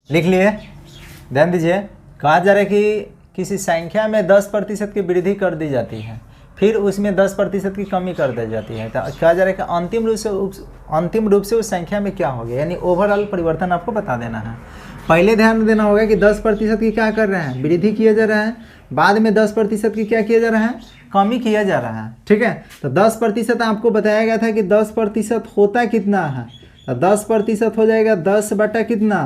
लिख लिए, ध्यान दीजिए। कहा जा रहा है कि किसी संख्या में 10% की वृद्धि कर दी जाती है, फिर उसमें 10% की कमी कर दी जाती है। तो कहा जा रहा है कि अंतिम रूप से उस संख्या में क्या हो गया, यानी ओवरऑल परिवर्तन आपको बता देना है। पहले ध्यान देना होगा कि 10% की क्या कर रहे हैं, वृद्धि किया जा रहा है, बाद में 10% की क्या किया जा रहा है, कमी किया जा रहा है। ठीक है, तो 10% आपको बताया गया था कि 10% होता कितना है, तो 10% हो जाएगा 10 बटा कितना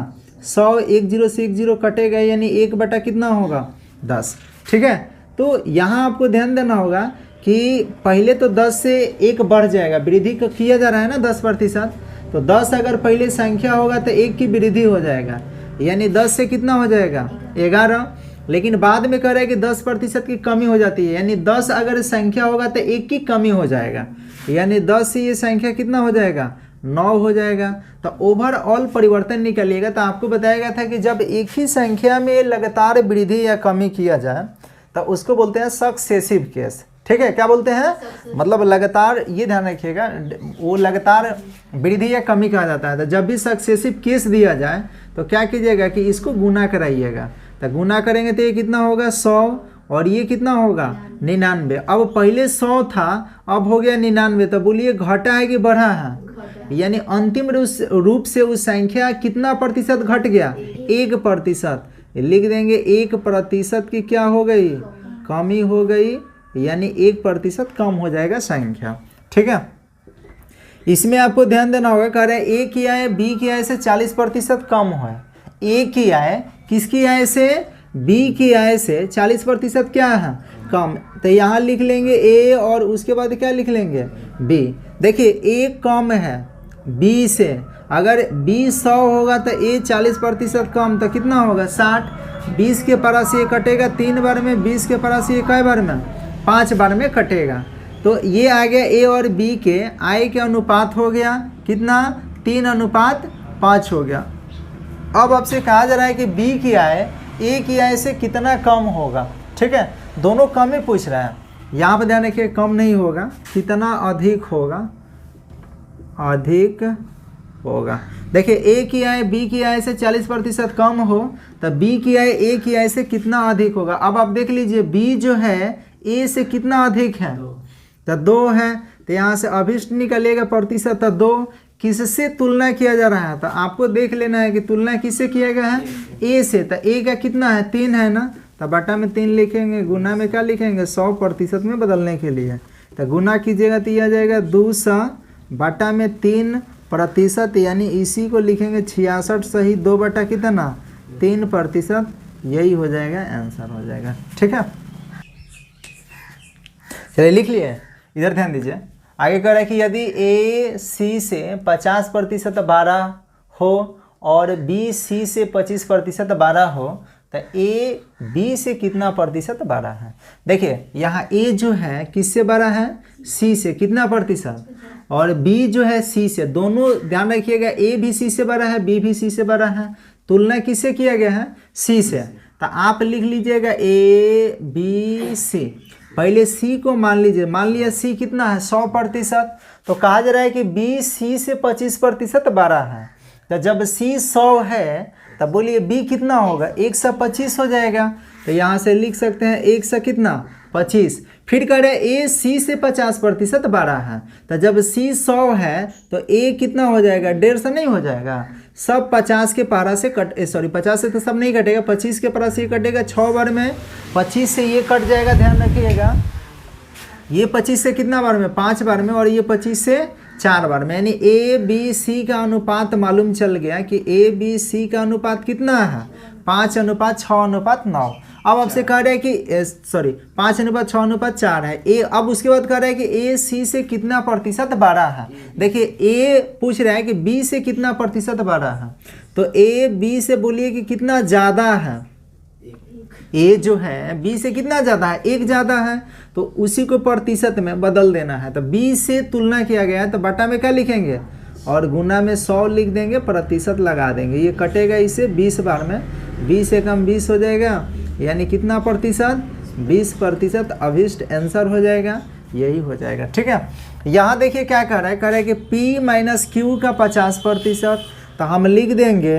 100, 1 0 से 1 0 कटेगा, यानी 1 बटा कितना होगा 10। ठीक है, तो यहाँ आपको ध्यान देना होगा कि पहले तो 10 से 1 बढ़ जाएगा, वृद्धि का किया जा रहा है ना 10%, तो 10 अगर पहले संख्या होगा तो 1 की वृद्धि हो जाएगा, यानी 10 से कितना हो जाएगा 11। लेकिन बाद में कह रहा है कि 10% की कमी हो जाती है, यानी 10 अगर संख्या होगा तो 1 की कमी हो जाएगा, यानी 10 से ये संख्या कितना हो जाएगा 9 हो जाएगा। तो ओवरऑल परिवर्तन निकालिएगा। तो आपको बताया गया था कि जब एक ही संख्या में लगातार वृद्धि या कमी किया जाए तो उसको बोलते हैं सक्सेसिव केस। ठीक है, क्या बोलते हैं, मतलब लगातार, ये ध्यान रखिएगा, वो लगातार वृद्धि या कमी कहा जाता है। तो जब भी सक्सेसिव केस दिया जाए तो क्या कीजिएगा कि इसको गुना कराइएगा। तो गुना करेंगे तो ये कितना होगा 100, और ये कितना होगा 99। अब पहले 100 था, अब हो गया 99। तो बोलिए घटा है कि बढ़ा है, यानी अंतिम रूप से उस संख्या कितना प्रतिशत घट गया 1%। लिख देंगे 1% की क्या हो गई, कमी हो गई, यानी 1% कम हो जाएगा संख्या। ठीक है, इसमें आपको ध्यान देना होगा, कह रहे हैं ए की आय बी की आय से 40% कम है। ए की आय किसकी आय से, बी की आय से 40% क्या है कम। तो यहाँ लिख लेंगे ए और उसके बाद क्या लिख लेंगे बी। देखिए ए कम है बी से, अगर बी 100 होगा तो ए 40% कम, तो कितना होगा 60। 20 के पारा से ये कटेगा 3 बार में, 20 के पारा से ये कई बार में 5 बार में कटेगा। तो ये आ गया ए और बी के आय के अनुपात हो गया कितना 3:5 हो गया। अब आपसे कहा जा रहा है कि बी की आय ए की आय से कितना कम होगा। ठीक है, दोनों कम ही पूछ रहा है, यहाँ पर ध्यान रखिए कम नहीं होगा, कितना अधिक होगा, अधिक होगा। देखिए ए की आय बी की आय से 40% कम हो तो बी की आय ए की आय से कितना अधिक होगा। अब आप देख लीजिए बी जो है ए से कितना अधिक है, तो 2 है, तो यहाँ से अभिष्ट निकलेगा प्रतिशत, तो 2 किससे तुलना किया जा रहा है, तो आपको देख लेना है कि तुलना किससे किया गया है ए से। तो ए का कितना है 3 है ना, तो बटा में 3 लिखेंगे, गुना में क्या लिखेंगे 100% में बदलने के लिए। तो गुना कीजिएगा तो यह आ जाएगा 200 बटा में 3%, यानी इसी को लिखेंगे 66 सही 2 बटा कितना 3%, यही हो जाएगा आंसर हो जाएगा। ठीक है, चलिए लिख लिए। इधर ध्यान दीजिए, आगे कह रहा है कि यदि ए सी से 50% बड़ा हो और बी सी से 25% बड़ा हो तो ए बी से कितना प्रतिशत बड़ा है। देखिए यहाँ ए जो है किससे बड़ा है, सी से, कितना प्रतिशत, और बी जो है सी से। दोनों ध्यान रखिएगा, ए भी सी से बड़ा है, बी भी सी से बड़ा है, तुलना किससे किया गया है सी से। तो आप लिख लीजिएगा ए बी सी। पहले सी को मान लीजिए, मान लिया सी कितना है 100%, तो कहा जा रहा है कि बी सी से 25% बड़ा है। तो जब सी 100 है तब बोलिए बी कितना होगा 125 हो जाएगा। तो यहाँ से लिख सकते हैं 100 कितना 25। फिर कह रहे ए सी से 50% बड़ा है, तो जब सी 100 है तो ए कितना हो जाएगा 150 नहीं हो जाएगा, सब 50 के पारा से 50 से तो सब नहीं कटेगा, 25 के पारा से ये कटेगा 6 बार में, 25 से ये कट जाएगा, ध्यान रखिएगा, ये 25 से कितना बार में 5 बार में, और ये 25 से 4 बार में, यानी ए बी सी का अनुपात मालूम चल गया कि ए बी सी का अनुपात कितना है 5:6:9। अब आपसे कह रहा है कि 5:6:4 है ए। अब उसके बाद कह रहा है कि ए सी से कितना प्रतिशत बड़ा है। देखिए ए पूछ रहा है कि बी से कितना प्रतिशत बड़ा है, तो ए बी से बोलिए कि कितना ज़्यादा है, ए जो है बी से कितना ज़्यादा है 1 ज़्यादा है, तो उसी को प्रतिशत में बदल देना है। तो बी से तुलना किया गया है तो बटा में क्या लिखेंगे और गुना में 100 लिख देंगे, प्रतिशत लगा देंगे, ये कटेगा इसे 20 बार में, 20 से कम 20 हो जाएगा, यानी कितना प्रतिशत 20%, अभिष्ट आंसर हो जाएगा, यही हो जाएगा। ठीक है, यहाँ देखिए क्या कह रहा है, कह रहा है कि P - Q का 50%, तो हम लिख देंगे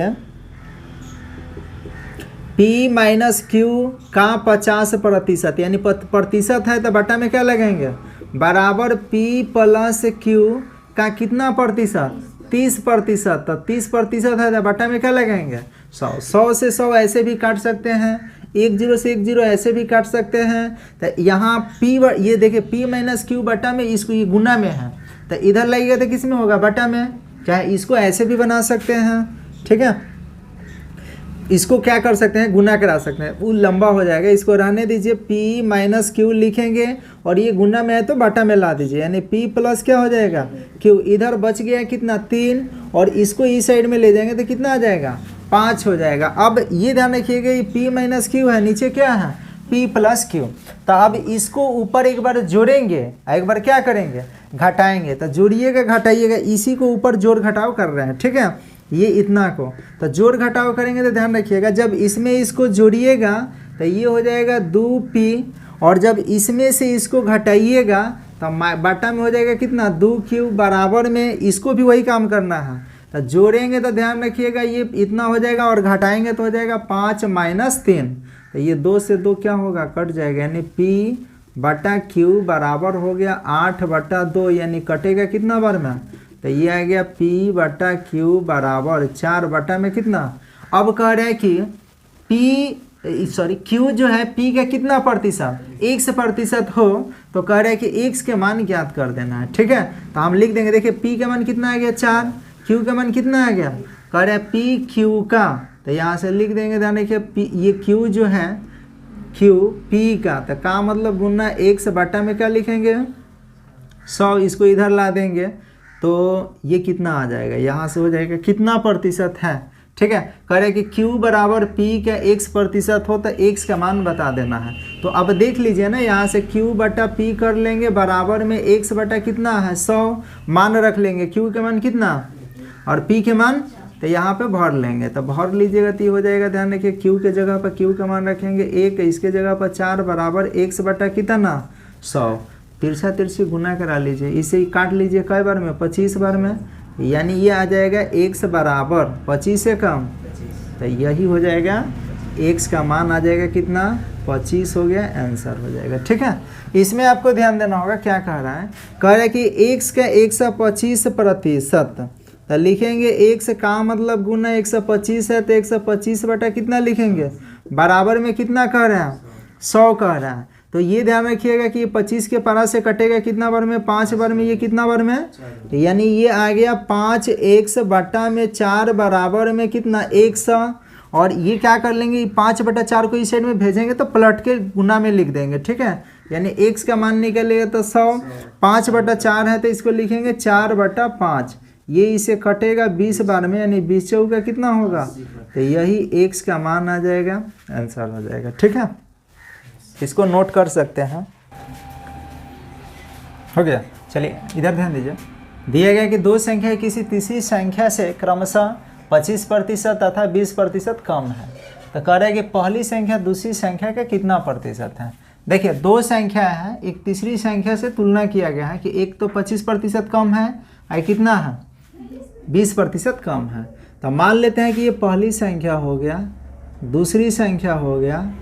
P माइनस क्यू का 50%, यानी प्रतिशत है तो बटा में क्या लगाएंगे बराबर P प्लस क्यू का कितना प्रतिशत 30%, तो 30% है तो बटा में क्या लगाएंगे 100। 100 से 100 ऐसे भी काट सकते हैं, 1 0 से 1 0 ऐसे भी काट सकते हैं। तो यहाँ P ये देखिए P माइनस क्यू बटा में, इसको ये गुना में है तो इधर लगेगा तो किस में होगा बटा में। चाहे इसको ऐसे भी बना सकते हैं, ठीक है, इसको क्या कर सकते हैं गुना करा सकते हैं, वो लंबा हो जाएगा, इसको रहने दीजिए। P माइनस क्यू लिखेंगे और ये गुना में है तो बटा में ला दीजिए, यानी P प्लस क्या हो जाएगा क्यू। इधर बच गया कितना 3 और इसको इस साइड में ले जाएंगे तो कितना आ जाएगा 5 हो जाएगा। अब ये ध्यान रखिएगा ये P माइनस क्यू है, नीचे क्या है P प्लस क्यू। तो अब इसको ऊपर एक बार जोड़ेंगे, एक बार क्या करेंगे घटाएंगे, तो जोड़िएगा घटाइएगा, इसी को ऊपर जोड़ घटाव कर रहे हैं, ठीक है, ये इतना को तो जोड़ घटाव करेंगे तो ध्यान रखिएगा जब इसमें इसको जोड़िएगा तो ये हो जाएगा 2P और जब इसमें से इसको घटाइएगा तो बटा में हो जाएगा कितना 2Q बराबर में, इसको भी वही काम करना है। तो जोड़ेंगे तो ध्यान रखिएगा ये इतना हो जाएगा और घटाएंगे तो हो जाएगा 5 माइनस 3, तो ये 2 से 2 क्या होगा कट जाएगा, यानी P बटा Q बराबर हो गया 8 बटा 2, यानी कटेगा कितना बार में, तो ये आ गया P बटा Q बराबर 4 बटा में कितना। अब कह रहे हैं कि Q जो है P का कितना प्रतिशत 1% हो तो कह रहे हैं कि x के मान ज्ञात कर देना है, ठीक है। तो हम लिख देंगे, देखिए P का मान कितना आ गया 4, Q का मान कितना आ गया, कह रहे हैं P Q का, तो यहाँ से लिख देंगे, ध्यान रखिए ये Q जो है Q P का, तो का मतलब गुना x बटा में क्या लिखेंगे 100, इसको इधर ला देंगे तो ये कितना आ जाएगा, यहाँ से हो जाएगा कितना प्रतिशत है, ठीक है। कह रहे कि Q बराबर P का x% हो तो x का मान बता देना है। तो अब देख लीजिए ना, यहाँ से Q बटा P कर लेंगे बराबर में x बटा कितना है 100, मान रख लेंगे Q के मान कितना और P के मान, तो यहाँ पे भर लेंगे, तो भर लीजिएगा तो ये हो जाएगा, ध्यान रखिए Q के जगह पर Q का मान रखेंगे 1, इसके जगह पर 4 बराबर x बटा कितना 100, तिरछा तिरछी गुना करा लीजिए, इसे ही काट लीजिए कई बार में 25 बार में, यानी ये आ जाएगा x बराबर 25 से कम, तो यही हो जाएगा x का मान आ जाएगा कितना 25 हो गया, आंसर हो जाएगा, ठीक है। इसमें आपको ध्यान देना होगा क्या कह रहा है, कह रहा है कि x का 125%, तो लिखेंगे x का मतलब गुना 125 है तो 125 बटा कितना लिखेंगे बराबर में कितना कह रहे हैं 100 कह रहा है। तो ये ध्यान रखिएगा कि 25 के पारा से कटेगा कितना बार में 5 बार में, ये कितना बार में, यानी ये आ गया 5x बटा में 4 बराबर में कितना 100, और ये क्या कर लेंगे 5 बटा 4 को इस साइड में भेजेंगे तो पलट के गुना में लिख देंगे, ठीक है, यानी x का मान निकलेगा तो 100, 5 बटा 4 है तो इसको लिखेंगे 4 बटा 5, ये इसे कटेगा 20 बार में, यानी 20 चौका कितना होगा, तो यही x का मान आ जाएगा, आंसर हो जाएगा, ठीक है। इसको नोट कर सकते हैं, हो गया। चलिए इधर ध्यान दीजिए, दिया गया कि दो संख्या किसी तीसरी संख्या से क्रमशः 25% तथा 20% कम है, तो कह रहा है कि पहली संख्या दूसरी संख्या का कितना प्रतिशत है। देखिए दो संख्या है, एक तीसरी संख्या से तुलना किया गया है कि एक तो 25% कम है और कितना है 20% कम है। तो मान लेते हैं कि ये पहली संख्या हो गया, दूसरी संख्या हो गया,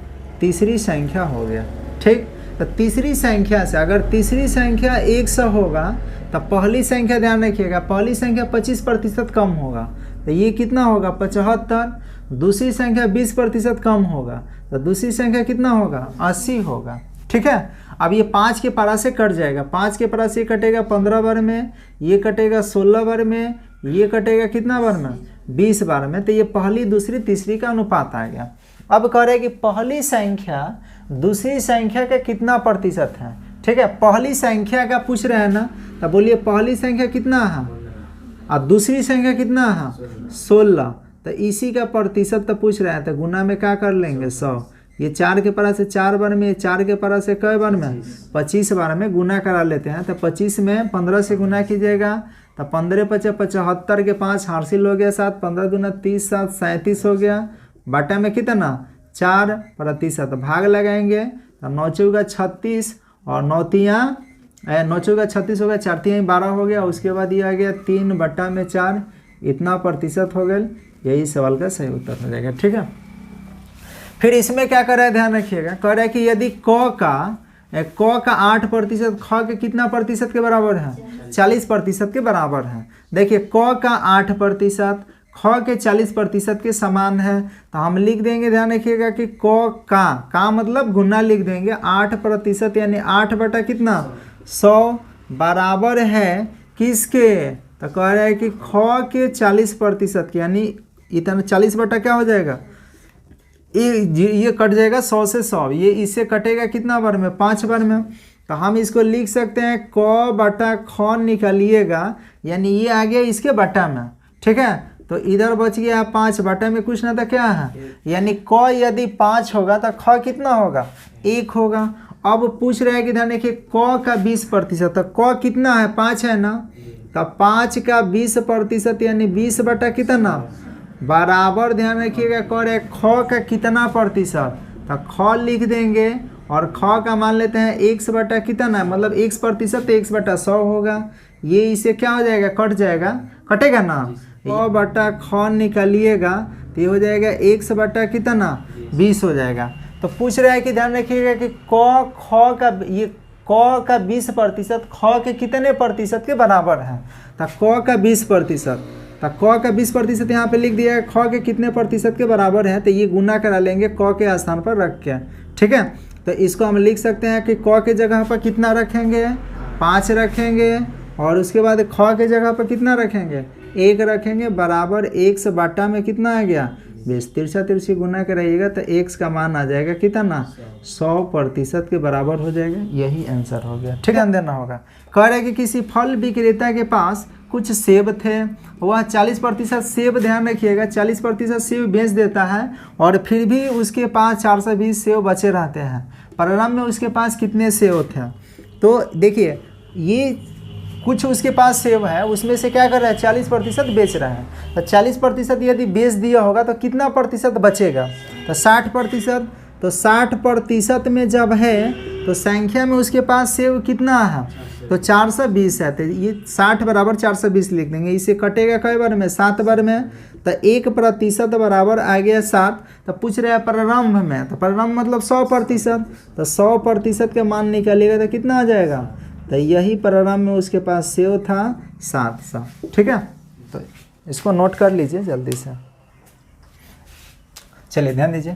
तीसरी संख्या हो गया, ठीक। तो तीसरी संख्या से अगर तीसरी संख्या 100 होगा तो पहली संख्या ध्यान रखिएगा, पहली संख्या 25% कम होगा तो ये कितना होगा 75, दूसरी संख्या 20% कम होगा तो दूसरी संख्या कितना होगा 80 होगा, ठीक है। अब ये 5 के पारा से कट जाएगा, 5 के पारा से कटेगा 15 बार में, ये कटेगा 16 बार में, ये कटेगा कितना बार में 20 बार में, तो ये पहली दूसरी तीसरी का अनुपात आ गया। अब कह रहे हैं कि पहली संख्या दूसरी संख्या का कितना प्रतिशत है, ठीक है। पहली संख्या का पूछ रहे हैं ना, तो बोलिए पहली संख्या कितना है और दूसरी संख्या कितना है 16, तो इसी का प्रतिशत तो पूछ रहे हैं, तो गुना में क्या कर लेंगे 100, ये 4 के पारा से 4 बार में, 4 के पारा से कई बार में 25 बार में गुना करा लेते हैं। तो 25 में 15 से गुना कीजिएगा तो 15 × 5 = 75 के 5 हासिल हो गया 7, 15 दूना 30, 7 37 हो गया, बटा में कितना 4%, भाग लगाएंगे तो 9 चौका 36 और 9 चौका 36 हो गया, 4 तिहाई 12 हो गया, उसके बाद ये आ गया 3 बटा में 4, इतना प्रतिशत हो गया। यही सवाल का सही उत्तर हो जाएगा, ठीक है। फिर इसमें क्या कर रहा है, ध्यान रखिएगा, कह रहा है कि यदि क का 8% ख के कितना प्रतिशत के बराबर है, 40% के बराबर है। देखिए क का 8% ख के 40% के समान है, तो हम लिख देंगे, ध्यान रखिएगा कि क का मतलब गुना लिख देंगे 8% यानी 8 बटा कितना 100 बराबर है किसके, तो कह रहा है कि ख के 40% के, यानी इतना 40 बटा क्या हो जाएगा, ये कट जाएगा 100 से 100, ये इससे कटेगा कितना बार में, 5 बार में। तो हम इसको लिख सकते हैं क बटा ख निकालिएगा, यानी ये आ गया इसके बटा में, ठीक है। तो इधर बच गया 5, बटा में कुछ ना था क्या है, यानी क यदि 5 होगा तो ख कितना होगा, 1 होगा। अब पूछ रहा है कि ध्यान देखिए क का 20%, तो क कितना है, 5 है ना, तो 5 का 20% यानी 20 बटा कितना बराबर, ध्यान रखिएगा कह रहे ख का कितना प्रतिशत, तो ख लिख देंगे और ख का मान लेते हैं x बटा कितना, मतलब x% तो x बटा 100 होगा। ये इसे क्या हो जाएगा, कट जाएगा, कटेगा ना, क बटा ख निकालिएगा तो ये हो जाएगा x बटा कितना 20 हो जाएगा। तो पूछ रहा है कि ध्यान रखिएगा कि क का 20% ख के कितने प्रतिशत के बराबर है, तो क का 20%, तो क का 20% यहाँ पे लिख दिया है, ख के कितने प्रतिशत के बराबर है, तो ये गुना करा लेंगे क के स्थान पर रख के, ठीक है। तो इसको हम लिख सकते हैं कि क के जगह पर कितना रखेंगे, 5 रखेंगे, और उसके बाद ख के जगह पर कितना रखेंगे, 1 रखेंगे, बराबर x बटा में कितना आ गया 20, तिरछा तिरछी गुना कराइएगा तो x का मान आ जाएगा कितना 100% के बराबर हो जाएगा। यही आंसर हो गया, ठीक है, देना होगा। कह रहे कि किसी फल विक्रेता के पास कुछ सेब थे, वह 40% सेब, ध्यान रखिएगा 40% सेब बेच देता है और फिर भी उसके पास 420 सेब बचे रहते हैं। परिणाम में उसके पास कितने सेब थे, तो देखिए ये कुछ उसके पास सेब है, उसमें से क्या कर रहा है 40% बेच रहा है, तो 40% यदि बेच दिया होगा तो कितना प्रतिशत बचेगा, तो 60%। तो 60% में जब है तो संख्या में उसके पास सेब कितना है, तो 420 है, तो ये 60 बराबर 420 लिख देंगे। इसे कटेगा कई बार में, 7 बार में, तो 1% बराबर आ गया 7। तो पूछ रहा है प्रारंभ में, तो प्रारंभ मतलब 100%, तो 100% का मान निकालिएगा तो कितना आ जाएगा, तो यही प्रारंभ में उसके पास सेब था 700, ठीक है। तो इसको नोट कर लीजिए जल्दी से। चलिए ध्यान दीजिए,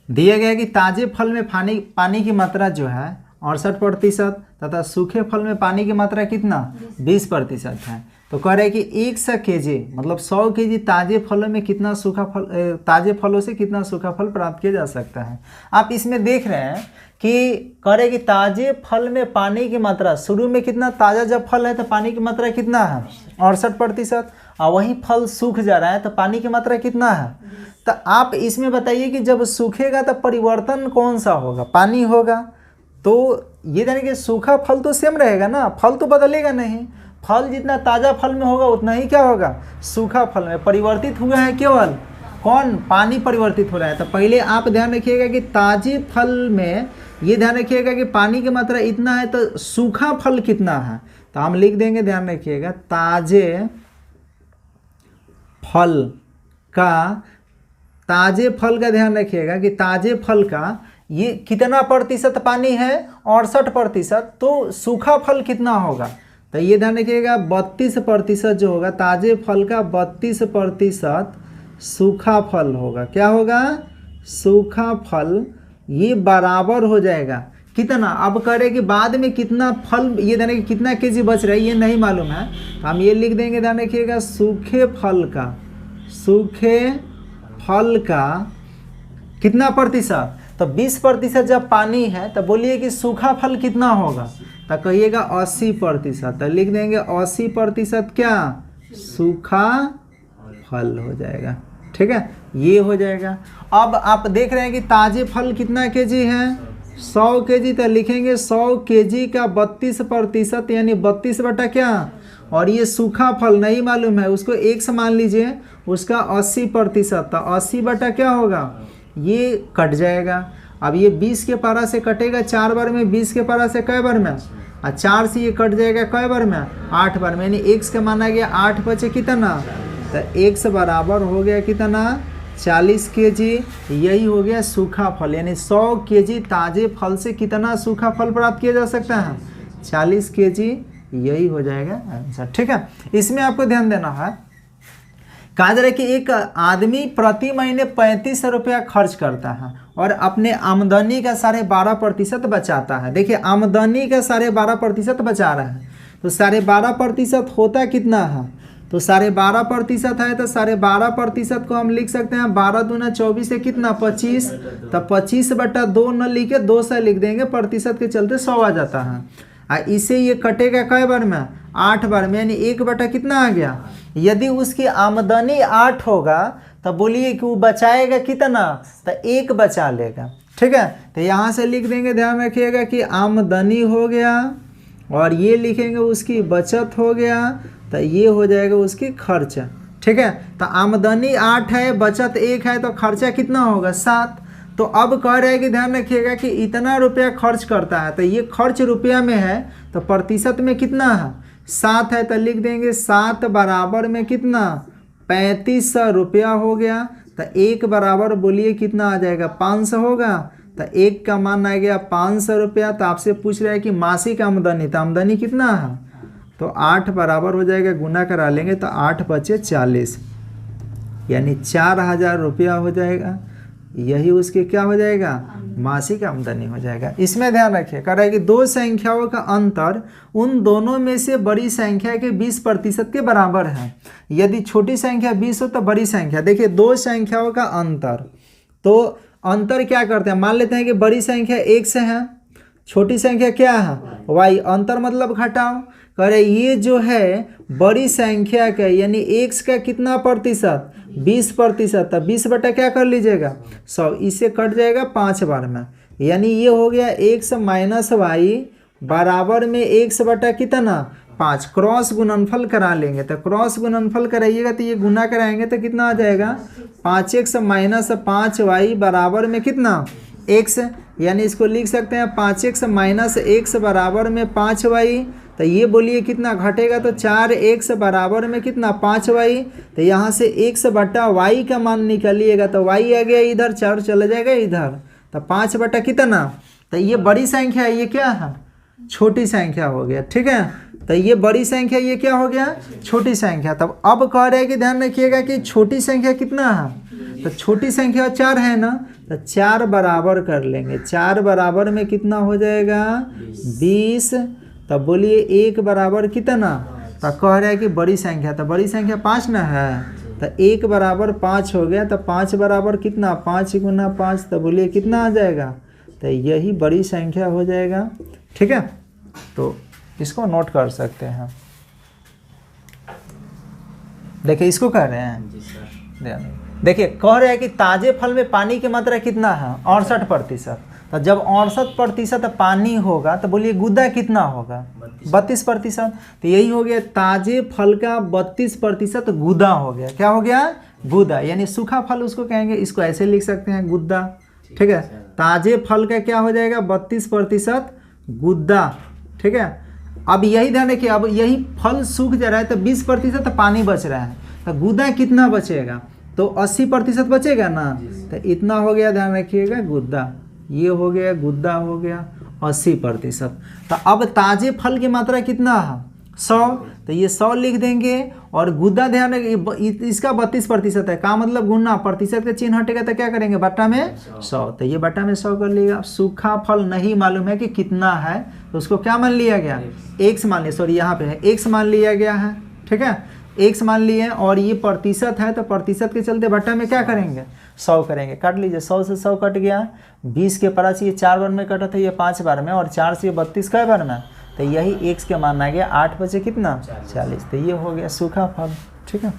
दिया गया कि ताजे फल में पानी की मात्रा जो है 68% तथा सूखे फल में पानी की मात्रा कितना 20% है। तो कह रहे हैं कि 100 kg मतलब 100 kg ताजे फलों में कितना सूखा फल, ताजे फलों से कितना सूखा फल प्राप्त किया जा सकता है। आप इसमें देख रहे हैं कि कह रहे कि ताजे फल में पानी की मात्रा, शुरू में कितना, ताज़ा जब फल है तो पानी की मात्रा कितना है 68%, और वही फल सूख जा रहा है तो पानी की मात्रा कितना है। तो आप इसमें बताइए कि जब सूखेगा तो परिवर्तन कौन सा होगा, पानी होगा। तो ये यानी कि सूखा फल तो सेम रहेगा ना, फल तो बदलेगा नहीं, फल जितना ताज़ा फल में होगा उतना ही क्या होगा सूखा फल में। परिवर्तित हुआ है केवल कौन, पानी परिवर्तित हो रहा है। तो पहले आप ध्यान रखिएगा कि ताजे फल में ये ध्यान रखिएगा कि पानी की मात्रा इतना है, तो सूखा फल कितना है, तो हम लिख देंगे, ध्यान रखिएगा ताजे फल का ध्यान रखिएगा कि ताजे फल का ये कितना प्रतिशत पानी है 68%, तो सूखा फल कितना होगा, तो ये ध्यान रखिएगा 32% जो होगा ताजे फल का 32% सूखा फल होगा। क्या होगा, सूखा फल, ये बराबर हो जाएगा कितना। अब करें कि बाद में कितना फल, ये ध्यान रखिए कितना केजी बच रहा है ये नहीं मालूम है, तो हम ये लिख देंगे, ध्यान रखिएगा सूखे फल का कितना प्रतिशत, तो 20% जब पानी है तो बोलिए कि सूखा फल कितना होगा, तो कहिएगा 80%, तो लिख देंगे 80% क्या सूखा फल हो जाएगा, ठीक है, ये हो जाएगा। अब आप देख रहे हैं कि ताजे फल कितना केजी है 100 kg, तो लिखेंगे 100 kg का 32% यानी 32 बटा क्या, और ये सूखा फल नहीं मालूम है उसको 1 से मान लीजिए, उसका 80%, तो 80 बटा क्या होगा, ये कट जाएगा। अब ये 20 के पारा से कटेगा 4 बार में, 20 के पारा से कै बार में, और 4 से ये कट जाएगा कै बार में 8 बार में, यानी x का माना गया 8 बचे कितना, तो x बराबर हो गया कितना 40 kg यही हो गया सूखा फल, यानी 100 kg ताजे फल से कितना सूखा फल प्राप्त किया जा सकता है, 40 kg यही हो जाएगा आंसर। ठीक है, इसमें आपको ध्यान देना है, कहा जा रहा है कि एक आदमी प्रति महीने 35 रुपया खर्च करता है और अपने आमदनी का 12.5% बचाता है। देखिए आमदनी का 12.5% बचा रहा है, तो 12.5% होता कितना है, तो 12.5% है तो 12.5% को हम लिख सकते हैं 12 दूना 24 है कितना 25, तो 25/2 न लिखे 2 से लिख देंगे, प्रतिशत के चलते 100 आ जाता है। इसे ये कटेगा कई बार में, 8 बार में, यानी 1 कितना आ गया। यदि उसकी आमदनी 8 होगा तो बोलिए कि वो बचाएगा कितना, तो 1 बचा लेगा। ठीक है, तो यहाँ से लिख देंगे, ध्यान रखिएगा कि आमदनी हो गया और ये लिखेंगे उसकी बचत हो गया, तो ये हो जाएगा उसकी खर्च। ठीक है, तो आमदनी 8 है, बचत 1 है, तो खर्चा कितना होगा 7। तो अब कह रहे हैं कि ध्यान रखिएगा कि इतना रुपया खर्च करता है, तो ये खर्च रुपया में है, तो प्रतिशत में कितना है 7 है, तो लिख देंगे 7 बराबर में कितना 3500 रुपया हो गया। तो 1 बराबर बोलिए कितना आ जाएगा 500 होगा, तो 1 का मान आ गया 500 रुपया। तो आपसे पूछ रहा है कि मासिक आमदनी, तो आमदनी कितना है, तो 8 बराबर हो जाएगा, गुना करा लेंगे तो 8 बचे 40, यानी 4000 रुपया हो जाएगा। यही उसके क्या हो जाएगा, मासिक आमदनी हो जाएगा। इसमें ध्यान रखिए, कह रहा है कि दो संख्याओं का अंतर उन दोनों में से बड़ी संख्या के 20% के बराबर है। यदि छोटी संख्या 20 हो तो बड़ी संख्या, देखिए दो संख्याओं का अंतर, तो अंतर क्या करते हैं, मान लेते हैं कि बड़ी संख्या x है, छोटी संख्या क्या है y, अंतर मतलब घटाओ। कह रहे ये जो है बड़ी संख्या का यानी x का कितना प्रतिशत 20%, तब 20 बटा क्या कर लीजिएगा 100, इससे कट जाएगा 5 बार में, यानी ये हो गया x माइनस वाई बराबर में x बटा कितना 5। क्रॉस गुणनफल करा लेंगे, तो क्रॉस गुणनफल कराइएगा तो ये गुना कराएंगे तो कितना आ जाएगा 5x माइनस 5y बराबर में कितना x, यानी इसको लिख सकते हैं 5x माइनस x बराबर में 5y। तो ये बोलिए कितना घटेगा, तो 4x बराबर में कितना 5y। तो यहाँ से x बटा y का मान निकालिएगा, तो y आ गया इधर, 4 चला जाएगा इधर, तो 5 बटा कितना, तो ये बड़ी संख्या है, ये क्या है छोटी संख्या हो गया। ठीक है, तो ये बड़ी संख्या, ये क्या हो गया छोटी संख्या। तब अब कह रहे हैं कि ध्यान रखिएगा कि छोटी संख्या कितना है, तो छोटी संख्या 4 है ना, तो 4 बराबर कर लेंगे, 4 बराबर में कितना हो जाएगा 20। तब बोलिए 1 बराबर कितना, तो कह रहा है कि बड़ी संख्या, तो बड़ी संख्या 5 ना है, तो 1 बराबर 5 हो गया, तो 5 बराबर कितना 5 गुना 5, तो बोलिए कितना आ जाएगा, तो यही बड़ी संख्या हो जाएगा। ठीक है, तो इसको नोट कर सकते हैं। देखिए इसको कह रहे हैं, देखिए कह रहे हैं कि ताजे फल में पानी की मात्रा कितना है 68%। तो जब 68% पानी होगा तो बोलिए गुदा कितना होगा 32%। तो यही हो गया ताजे फल का 32% गुदा हो गया। क्या हो गया गुदा, यानी सूखा फल उसको कहेंगे, इसको ऐसे लिख सकते हैं गुद्दा। ठीक है, ताजे फल का क्या हो जाएगा 32% गुद्दा। ठीक है, अब यही ध्यान रखिए, अब यही फल सूख जा रहा है तो 20% पानी बच रहा है, तो गुदा कितना बचेगा, तो 80% बचेगा ना, तो इतना हो गया, ध्यान रखिएगा गुद्दा, ये हो गया गुद्दा हो गया 80%। तो अब ताजे फल की मात्रा कितना है 100, तो ये 100 लिख देंगे, और गुद्दा ध्यान रखिए इसका 32% है, का मतलब गुना, प्रतिशत का चिन्ह हटेगा तो क्या करेंगे बट्टा में 100, तो ये बट्टा में 100 कर लिएगा। सूखा फल नहीं मालूम है कि कितना है, तो उसको क्या मान लिया गया x मान लिया, सॉरी यहाँ पे है x मान लिया गया है। ठीक है, x मान लिए, और ये प्रतिशत है तो प्रतिशत के चलते बट्टा में क्या करेंगे 100 करेंगे। काट लीजिए, 100 से 100 कट गया, 20 के परास ये 4 बार में कटा था, ये 5 बार में, और 4 से 32 कै बार में, तो यही x के मान आ गया 8 बचे कितना 40। तो ये हो गया सूखा फल। ठीक है।